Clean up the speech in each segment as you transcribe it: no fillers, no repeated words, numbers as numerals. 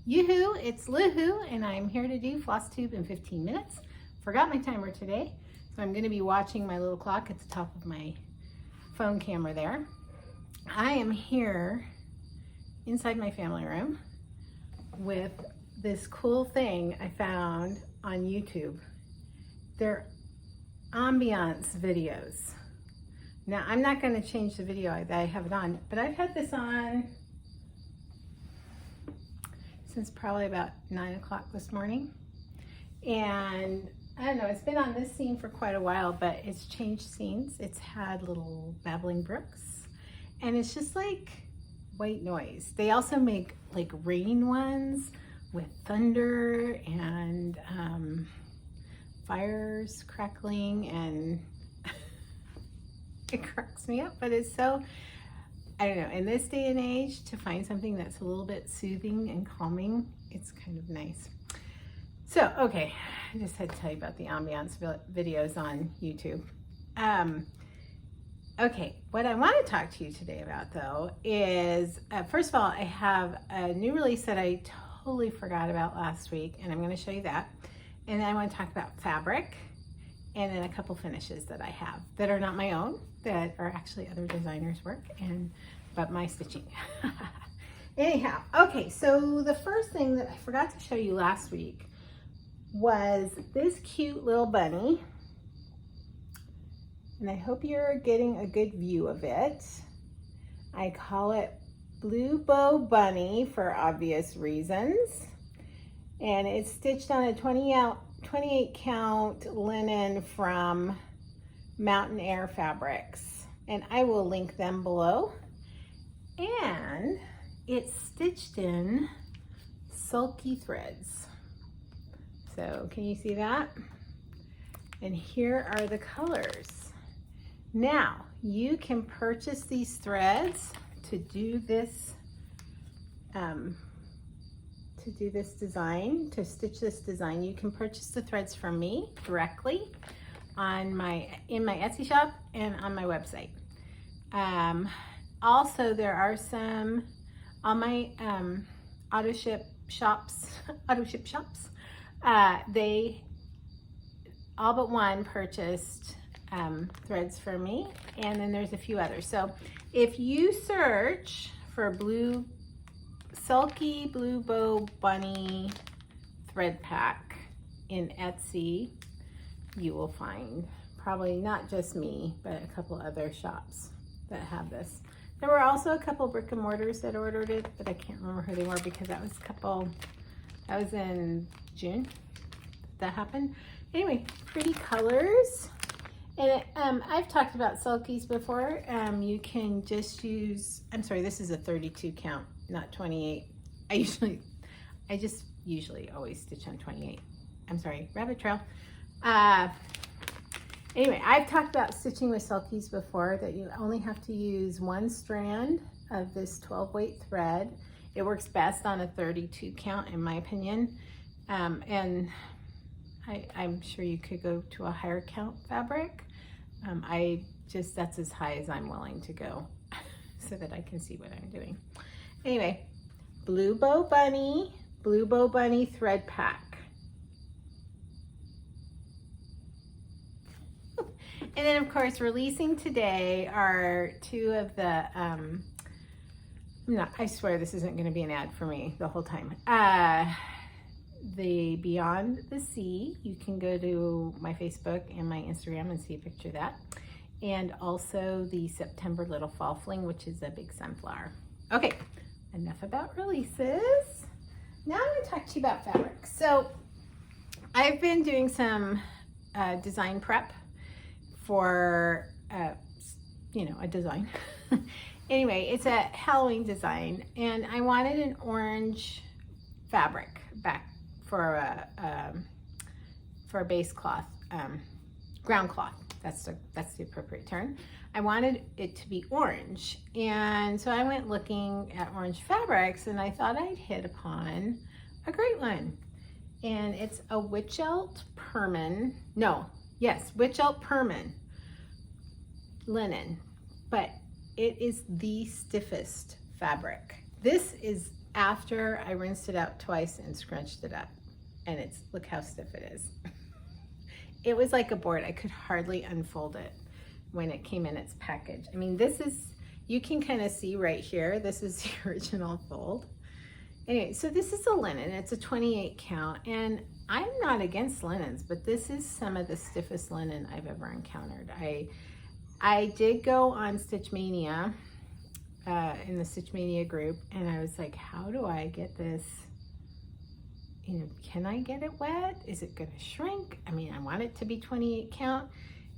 Yoo-hoo, it's Luhu, and I'm here to do Flosstube in 15 minutes. Forgot my timer today, so I'm going to be watching my little clock at the top of my phone camera there. I am here inside my family room with this cool thing I found on YouTube. They're ambiance videos. Now, I'm not going to change the video that I have it on, but I've had this on since probably about 9 o'clock this morning. And I don't know, it's been on this scene for quite a while, but it's changed scenes. It's had little babbling brooks, and it's just like white noise. They also make like rain ones with thunder and fires crackling, and it cracks me up, but it's so, I don't know, in this day and age, to find something that's a little bit soothing and calming, it's kind of nice. So, okay, I just had to tell you about the ambiance videos on YouTube. Okay, what I want to talk to you today about, though, is, first of all, I have a new release that I totally forgot about last week, and I'm going to show you that. And then I want to talk about fabric, and then a couple finishes that I have that are not my own, that are actually other designers' work, but my stitching. Anyhow, okay, so the first thing that I forgot to show you last week was this cute little bunny, and I hope you're getting a good view of it. I call it Blue Bow Bunny for obvious reasons, and it's stitched on a 28 count linen from Mountain Air Fabrics, and I will link them below. And it's stitched in sulky threads. So can you see that? And here are the colors. Now you can purchase these threads to do this design, to stitch this design. You can purchase the threads from me directly in my Etsy shop and on my website. Also, there are some on my auto ship shops. They all but one purchased threads for me, and then there's a few others. So if you search for Sulky Blue Bow Bunny thread pack in Etsy, you will find probably not just me, but a couple other shops that have this. There were also a couple brick and mortars that ordered it, but I can't remember who they were because that was in June that happened. Anyway, pretty colors. And I've talked about sulkies before. You can just use, I'm sorry, this is a 32 count, not 28. I just usually always stitch on 28. I'm sorry, rabbit trail. Anyway, I've talked about stitching with sulkies before, that you only have to use one strand of this 12 weight thread. It works best on a 32 count in my opinion. And I'm sure you could go to a higher count fabric. That's as high as I'm willing to go so that I can see what I'm doing. Anyway, Blue Bow Bunny thread pack. And then of course, releasing today are two of the, I swear this isn't gonna be an ad for me the whole time. The Beyond the Sea, you can go to my Facebook and my Instagram and see a picture of that. And also the September Little Fall Fling, which is a big sunflower. Okay, enough about releases. Now I'm gonna talk to you about fabric. So I've been doing some design prep for, a design. Anyway, it's a Halloween design, and I wanted an orange fabric back for a base cloth, ground cloth. That's the appropriate term. I wanted it to be orange, and so I went looking at orange fabrics, and I thought I'd hit upon a great one. And it's a Witchelt Perman. Witchelt Perman linen, but it is the stiffest fabric. This is after I rinsed it out twice and scrunched it up. And look how stiff it is. It was like a board. I could hardly unfold it when it came in its package. I mean, you can kind of see right here, this is the original fold. Anyway, so this is a linen. It's a 28 count, and I'm not against linens, but this is some of the stiffest linen I've ever encountered. I did go on Stitch Mania, in the Stitch Mania group, and I was like, how do I get this, you know, can I get it wet? Is it gonna shrink? I mean, I want it to be 28 count.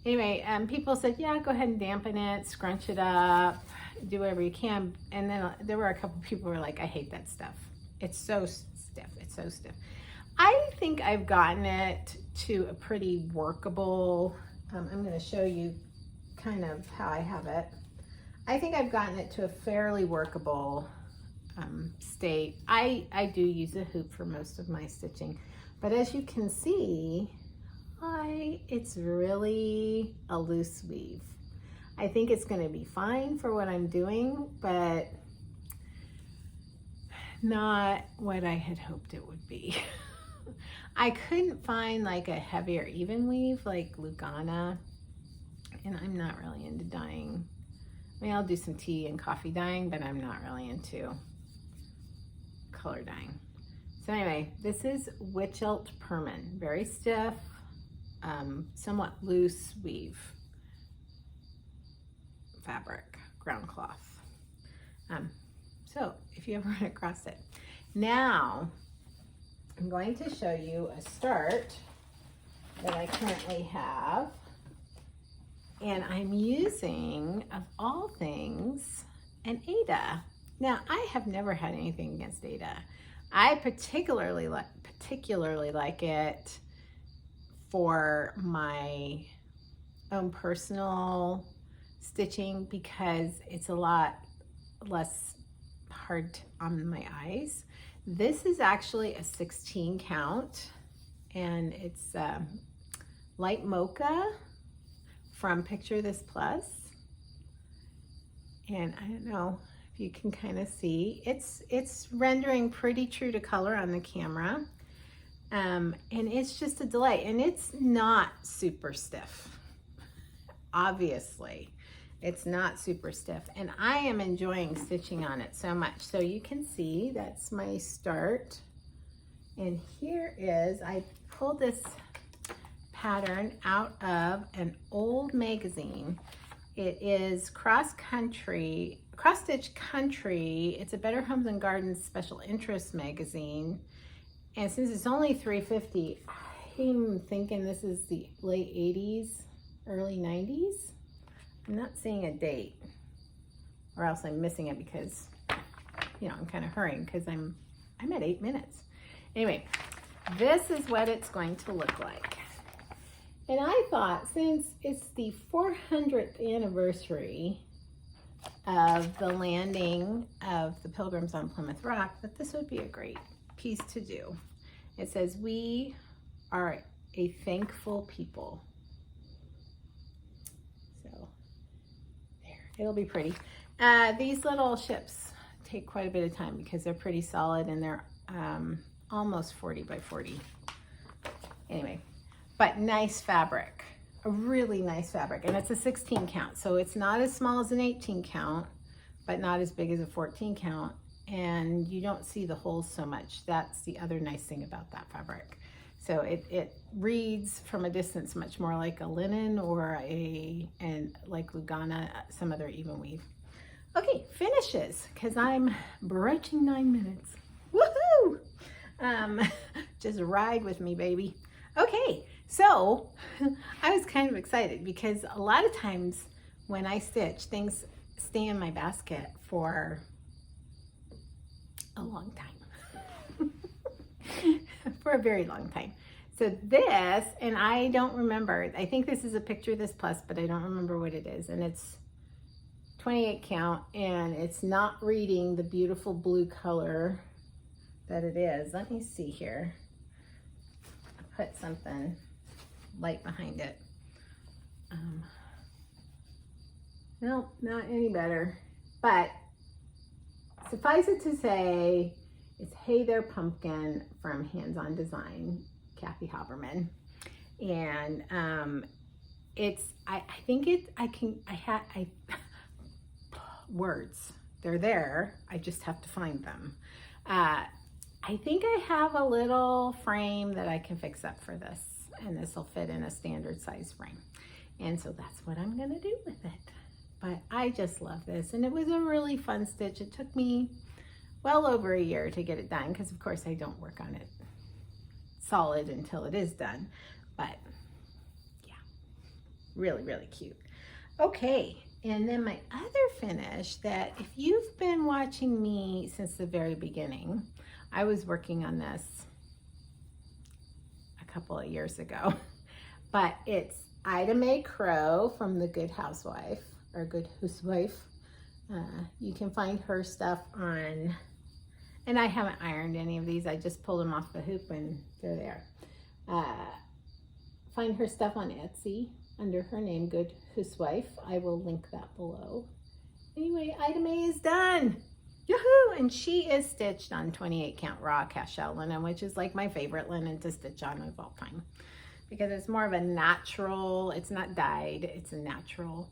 Anyway, people said, yeah, go ahead and dampen it, scrunch it up, do whatever you can. And then there were a couple people who were like, I hate that stuff. It's so stiff, it's so stiff. I think I've gotten it to a pretty workable, I'm gonna show you kind of how I have it. I think I've gotten it to a fairly workable state. I do use a hoop for most of my stitching, but as you can see, it's really a loose weave. I think it's going to be fine for what I'm doing, but not what I had hoped it would be. I couldn't find like a heavier even weave like Lugana, and I'm not really into dyeing. I mean, I'll do some tea and coffee dyeing, but I'm not really into color dyeing. So anyway, this is Witchelt Perman, very stiff, somewhat loose weave fabric, ground cloth. So if you ever run across it. Now, I'm going to show you a start that I currently have. And I'm using, of all things, an Aida. Now, I have never had anything against Aida. I particularly like it for my own personal stitching because it's a lot less hard on my eyes. This is actually a 16 count, and it's light mocha from Picture This Plus. And I don't know if you can kind of see, it's rendering pretty true to color on the camera. And it's just a delight, and it's not super stiff. Obviously, it's not super stiff, and I am enjoying stitching on it so much. So you can see that's my start. And here is, I pulled this pattern out of an old magazine. It is Cross Stitch Country. It's a Better Homes and Gardens special interest magazine. And since it's only $3.50, I'm thinking this is the late 80s, early 90s. I'm not seeing a date, or else I'm missing it because, you know, I'm kind of hurrying because I'm at 8 minutes. Anyway, this is what it's going to look like. And I thought, since it's the 400th anniversary of the landing of the Pilgrims on Plymouth Rock, that this would be a great piece to do. It says, "We are a thankful people." So there, it'll be pretty. These little ships take quite a bit of time because they're pretty solid, and they're almost 40 by 40. Anyway, but nice fabric, a really nice fabric. And it's a 16 count, so it's not as small as an 18 count, but not as big as a 14 count. And you don't see the holes so much. That's the other nice thing about that fabric. So it reads from a distance much more like a linen or like Lugana, some other even weave. Okay, finishes, because I'm broaching 9 minutes. Woohoo! Just ride with me, baby. Okay, so I was kind of excited because a lot of times when I stitch, things stay in my basket for a long time. For a very long time. So this, and I don't remember, I think this is a Picture This Plus, but I don't remember what it is. And it's 28 count, and it's not reading the beautiful blue color that it is. Let me see here. I put something light behind it. No, not any better. But suffice it to say, It's Hey There Pumpkin from Hands On Design, Kathy Haberman. And words, they're there. I just have to find them. I think I have a little frame that I can fix up for this, and this will fit in a standard size frame. And so that's what I'm gonna do with it. But I just love this, and it was a really fun stitch. It took me well over a year to get it done, because of course I don't work on it solid until it is done. But yeah, really, really cute. Okay, and then my other finish that, if you've been watching me since the very beginning, I was working on this a couple of years ago, but it's Ida Mae Crow from The Good Housewife, or Good Housewife. You can find her stuff on, and I haven't ironed any of these, I just pulled them off the hoop and they're there. Find her stuff on Etsy under her name, Good Housewife. I will link that below. Anyway, Ida Mae is done. Yahoo! And she is stitched on 28 count raw cashel linen, which is like my favorite linen to stitch on of all time, because it's more of a natural, it's not dyed, it's a natural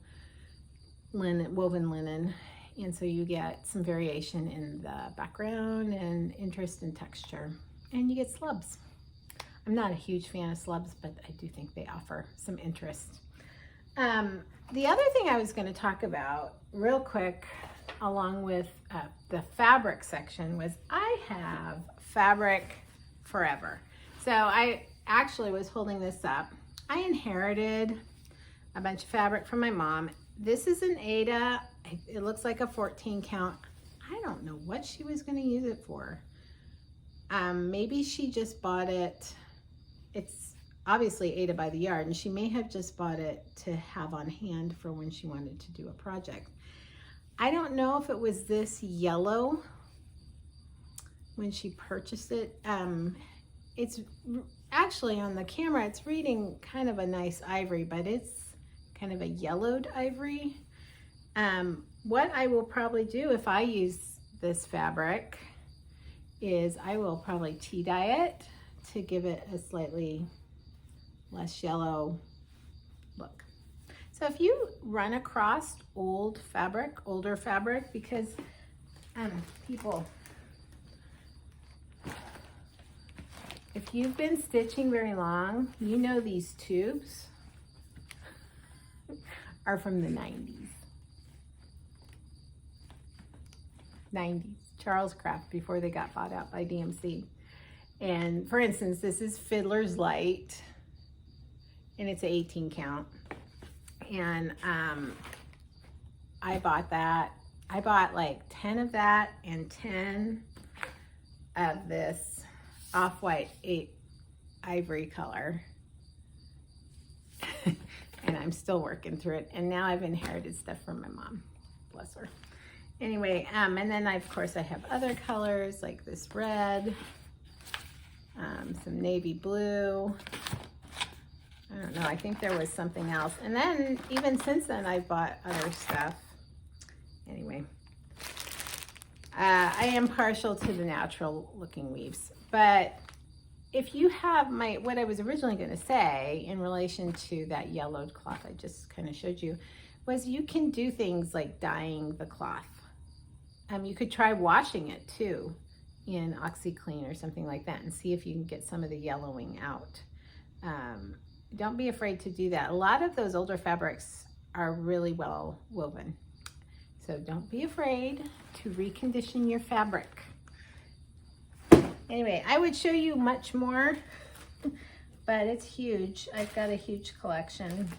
linen, woven linen. And so you get some variation in the background and interest in texture, and you get slubs. I'm not a huge fan of slubs, but I do think they offer some interest. The other thing I was going to talk about real quick, along with the fabric section, was I have fabric forever. So I actually was holding this up. I inherited a bunch of fabric from my mom. This is an Aida. It looks like a 14 count. I don't know what she was going to use it for. Maybe she just bought it. It's obviously Aida by the yard, and she may have just bought it to have on hand for when she wanted to do a project. I don't know if it was this yellow when she purchased it. It's actually on the camera, it's reading kind of a nice ivory, but it's kind of a yellowed ivory. What I will probably do if I use this fabric is I will probably tea dye it to give it a slightly less yellow look. So if you run across older fabric, because people, if you've been stitching very long, you know these tubes are from the 90s, Charles Craft, before they got bought out by DMC. And for instance, this is Fiddler's Light, and it's an 18 count. And I bought that. I bought like 10 of that and 10 of this off-white ivory color. And I'm still working through it. And now I've inherited stuff from my mom, bless her. Anyway, and then of course I have other colors like this red, some navy blue. I don't know, I think there was something else. And then even since then I've bought other stuff. Anyway, I am partial to the natural looking weaves, but if you have what I was originally going to say in relation to that yellowed cloth I just kind of showed you, was you can do things like dyeing the cloth. You could try washing it too in OxyClean or something like that and see if you can get some of the yellowing out. Don't be afraid to do that. A lot of those older fabrics are really well woven. So don't be afraid to recondition your fabric. Anyway, I would show you much more, but it's huge. I've got a huge collection,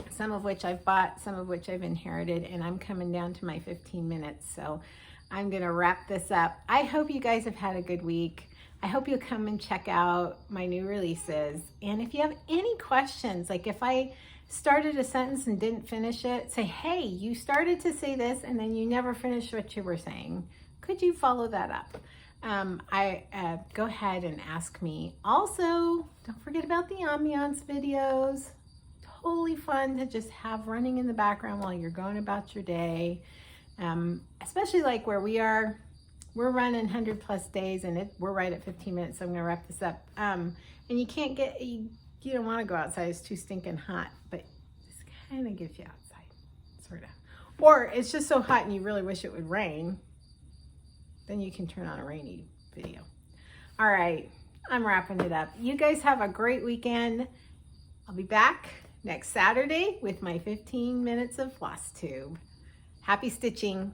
some of which I've bought, some of which I've inherited, and I'm coming down to my 15 minutes. So I'm gonna wrap this up. I hope you guys have had a good week. I hope you'll come and check out my new releases. And if you have any questions, like if I started a sentence and didn't finish it, say, hey, you started to say this and then you never finished what you were saying. Could you follow that up? Go ahead and ask me. Also, don't forget about the ambiance videos. Totally fun to just have running in the background while you're going about your day. Especially like where we are, we're running 100+ days and we're right at 15 minutes, so I'm gonna wrap this up. And you can't get, you don't wanna go outside, it's too stinking hot, but this kind of gets you outside, sort of. Or it's just so hot and you really wish it would rain, then you can turn on a rainy video. All right, I'm wrapping it up. You guys have a great weekend. I'll be back next Saturday with my 15 minutes of Flosstube. Happy stitching.